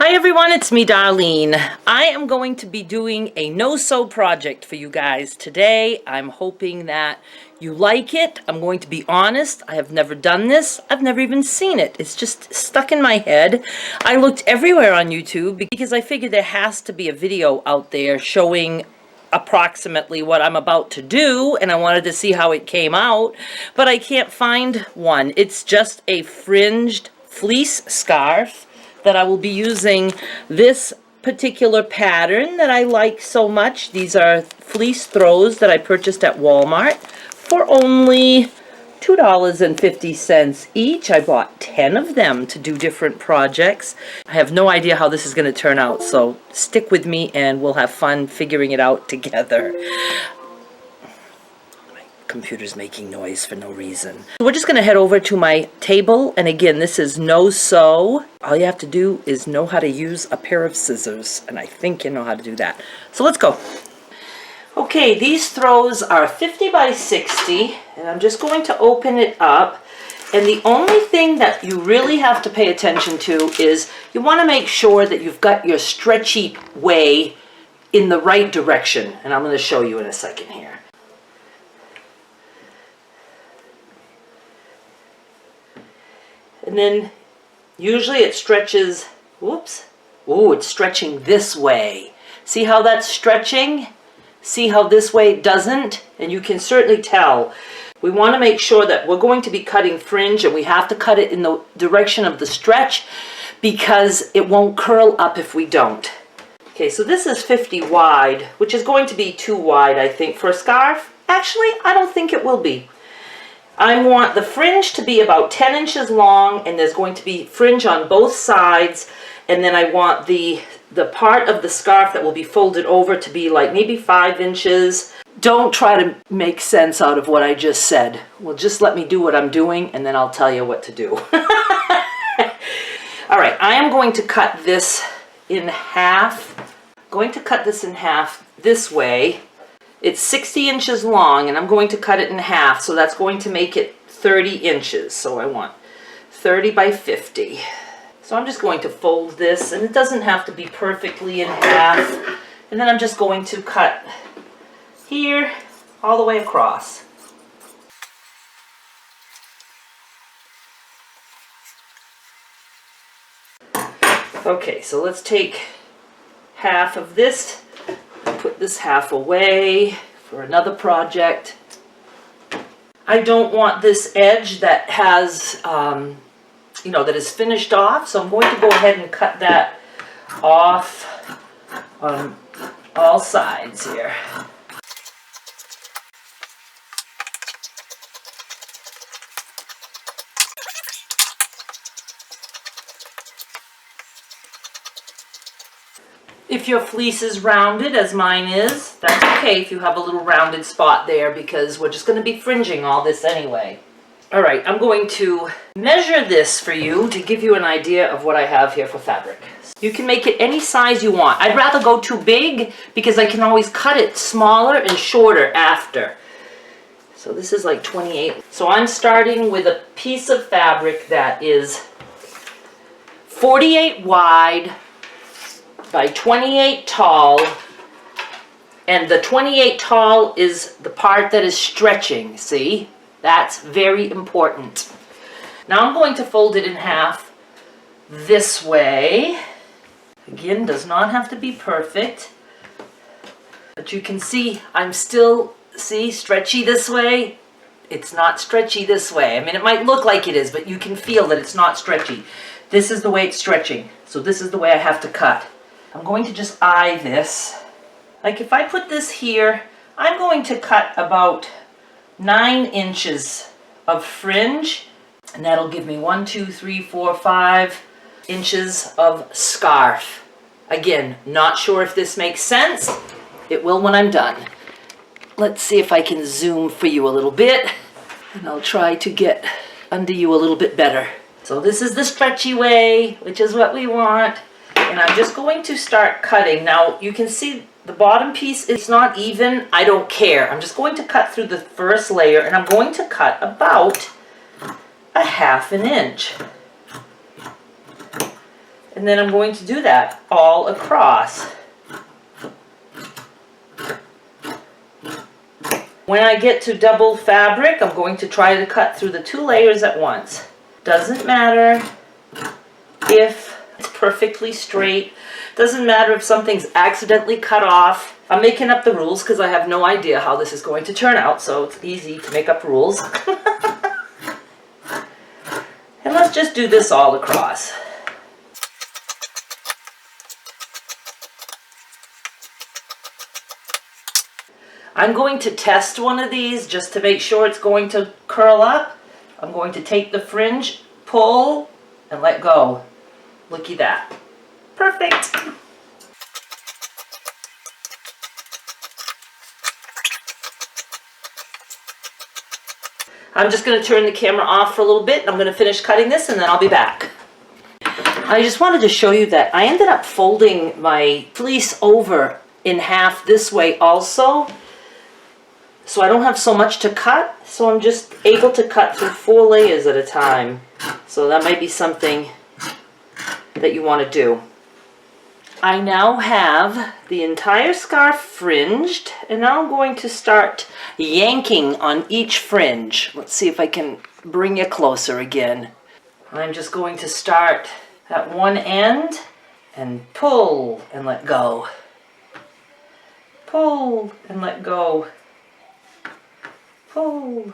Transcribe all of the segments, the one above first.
Hi everyone, it's me Darlene. I am going to be doing a no-sew project for you guys today. I'm hoping that you like it. I'm going to be honest, I have never done this. I've never even seen it. It's just stuck in my head. I looked everywhere on YouTube because I figured there has to be a video out there showing approximately what I'm about to do, and I wanted to see how it came out, but I can't find one. It's just a fringed fleece scarf that I will be using this particular pattern that I like so much. These are fleece throws that I purchased at Walmart for only $2.50 each. I bought 10 of them to do different projects. I have no idea how this is going to turn out, so stick with me and we'll have fun figuring it out together. Computer's making noise for no reason. We're just going to head over to my table, and again, this is no sew. All you have to do is know how to use a pair of scissors, and I think you know how to do that. So let's go. Okay, these throws are 50 by 60, and I'm just going to open it up. And the only thing that you really have to pay attention to is you want to make sure that you've got your stretchy way in the right direction, and I'm going to show you in a second here. And then usually it stretches, whoops, ooh, it's stretching this way. See how that's stretching? See how this way it doesn't? And you can certainly tell. We want to make sure that we're going to be cutting fringe, and we have to cut it in the direction of the stretch because it won't curl up if we don't. Okay, so this is 50 wide, which is going to be too wide, I think, for a scarf. Actually, I don't think it will be. I want the fringe to be about 10 inches long, and there's going to be fringe on both sides, and then I want the part of the scarf that will be folded over to be like maybe 5 inches. Don't try to make sense out of what I just said. Well, just let me do what I'm doing, and then I'll tell you what to do. All right, I am going to cut this in half. I'm going to cut this in half this way. It's 60 inches long, and I'm going to cut it in half, so that's going to make it 30 inches. So I want 30 by 50. So I'm just going to fold this, and it doesn't have to be perfectly in half. And then I'm just going to cut here all the way across. Okay, so let's take half of this. Put this half away for another project. I don't want this edge that has, that is finished off, so I'm going to go ahead and cut that off on all sides here. If your fleece is rounded, as mine is, that's okay if you have a little rounded spot there, because we're just going to be fringing all this anyway. All right, I'm going to measure this for you to give you an idea of what I have here for fabric. You can make it any size you want. I'd rather go too big because I can always cut it smaller and shorter after. So this is like 28. So I'm starting with a piece of fabric that is 48 wide, by 28 tall, and the 28 tall is the part that is stretching, see? That's very important. Now I'm going to fold it in half this way. Again, does not have to be perfect, but you can see I'm still, see, stretchy this way. It's not stretchy this way. I mean, it might look like it is, but you can feel that it's not stretchy. This is the way it's stretching, so this is the way I have to cut. I'm going to just eye this. Like if I put this here, I'm going to cut about 9 inches of fringe, and that'll give me 1, 2, 3, 4, 5 inches of scarf. Again, not sure if this makes sense. It will when I'm done. Let's see if I can zoom for you a little bit, and I'll try to get under you a little bit better. So this is the stretchy way, which is what we want. And I'm just going to start cutting. Now you can see the bottom piece is not even. I don't care. I'm just going to cut through the first layer, and I'm going to cut about a 1/2 inch. And then I'm going to do that all across. When I get to double fabric, I'm going to try to cut through the 2 layers at once. Doesn't matter if it's perfectly straight. Doesn't matter if something's accidentally cut off. I'm making up the rules because I have no idea how this is going to turn out, so it's easy to make up rules. And let's just do this all across. I'm going to test one of these just to make sure it's going to curl up. I'm going to take the fringe, pull, and let go. Looky that. Perfect. I'm just going to turn the camera off for a little bit, and I'm going to finish cutting this, and then I'll be back. I just wanted to show you that I ended up folding my fleece over in half this way also, so I don't have so much to cut, so I'm just able to cut through 4 layers at a time. So that might be something that you want to do. I now have the entire scarf fringed, and now I'm going to start yanking on each fringe. Let's see if I can bring you closer again. I'm just going to start at one end and pull and let go. Pull and let go. Pull.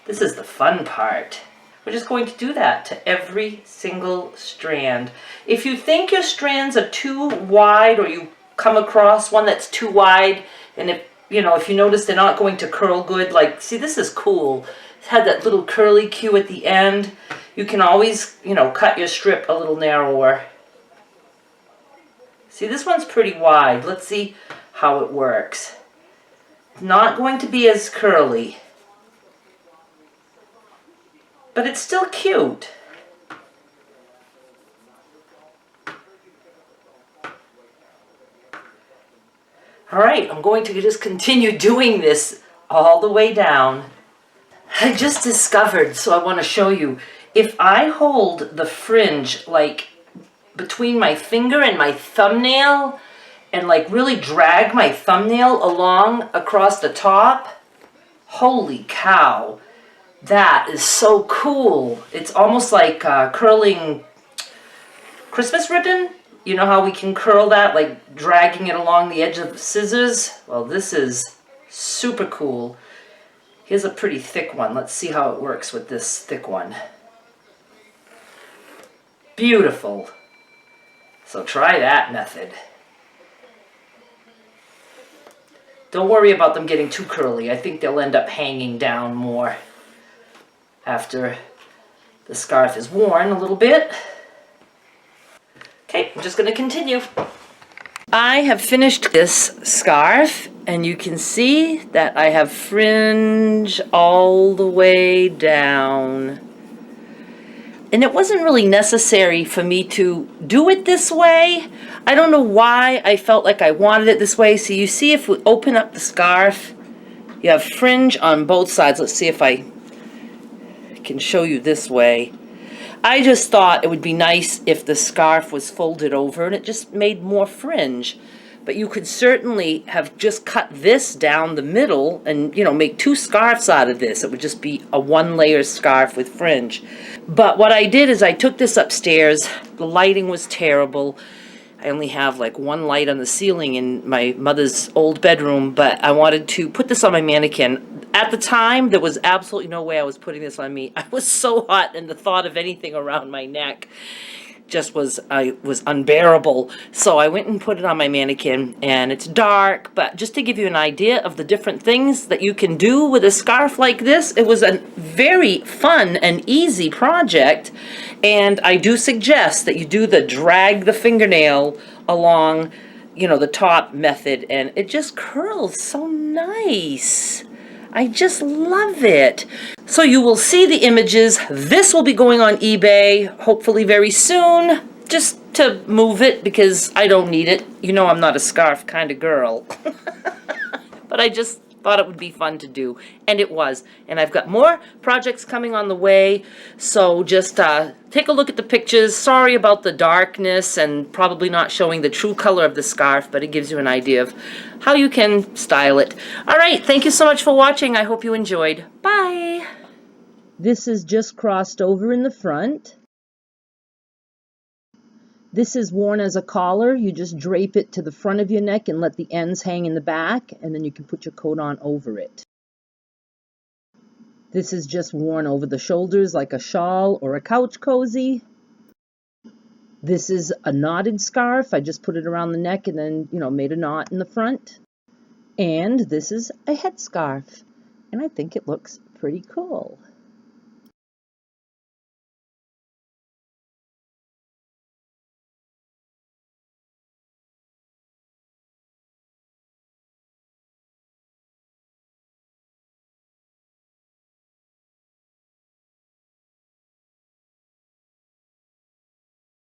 This is the fun part. We're just going to do that to every single strand. If you think your strands are too wide, or you come across one that's too wide, and if you notice they're not going to curl good, like, see, this is cool. It had that little curly cue at the end. You can always, cut your strip a little narrower. See, this one's pretty wide. Let's see how it works. It's not going to be as curly, but it's still cute. All right, I'm going to just continue doing this all the way down. I just discovered, so I want to show you, if I hold the fringe like between my finger and my thumbnail and like really drag my thumbnail along across the top, holy cow. That is so cool. It's almost like curling Christmas ribbon. You know how we can curl that, like dragging it along the edge of the scissors? Well, this is super cool. Here's a pretty thick one. Let's see how it works with this thick one. Beautiful. So try that method. Don't worry about them getting too curly. I think they'll end up hanging down more after the scarf is worn a little bit. Okay, I'm just going to continue. I have finished this scarf, and you can see that I have fringe all the way down. And it wasn't really necessary for me to do it this way. I don't know why I felt like I wanted it this way. So you see, if we open up the scarf, you have fringe on both sides. Let's see if I can show you this way. I just thought it would be nice if the scarf was folded over and it just made more fringe. But you could certainly have just cut this down the middle and, make 2 scarves out of this. It would just be a 1-layer scarf with fringe. But what I did is I took this upstairs. The lighting was terrible. I only have like 1 light on the ceiling in my mother's old bedroom, but I wanted to put this on my mannequin. At the time, there was absolutely no way I was putting this on me. I was so hot, and the thought of anything around my neck just was unbearable. So I went and put it on my mannequin, and it's dark, but just to give you an idea of the different things that you can do with a scarf like this, it was a very fun and easy project. And I do suggest that you do the drag the fingernail along, the top method, and it just curls so nice. I just love it. So you will see the images. This will be going on eBay, hopefully very soon, just to move it because I don't need it. I'm not a scarf kind of girl. But I just thought it would be fun to do, and it was. And I've got more projects coming on the way, so just take a look at the pictures. Sorry about the darkness and probably not showing the true color of the scarf, but it gives you an idea of how you can style it. All right, thank you so much for watching. I hope you enjoyed. Bye! This is just crossed over in the front. This is worn as a collar. You just drape it to the front of your neck and let the ends hang in the back, and then you can put your coat on over it. This is just worn over the shoulders like a shawl or a couch cozy. This is a knotted scarf. I just put it around the neck and then, made a knot in the front. And this is a headscarf, and I think it looks pretty cool.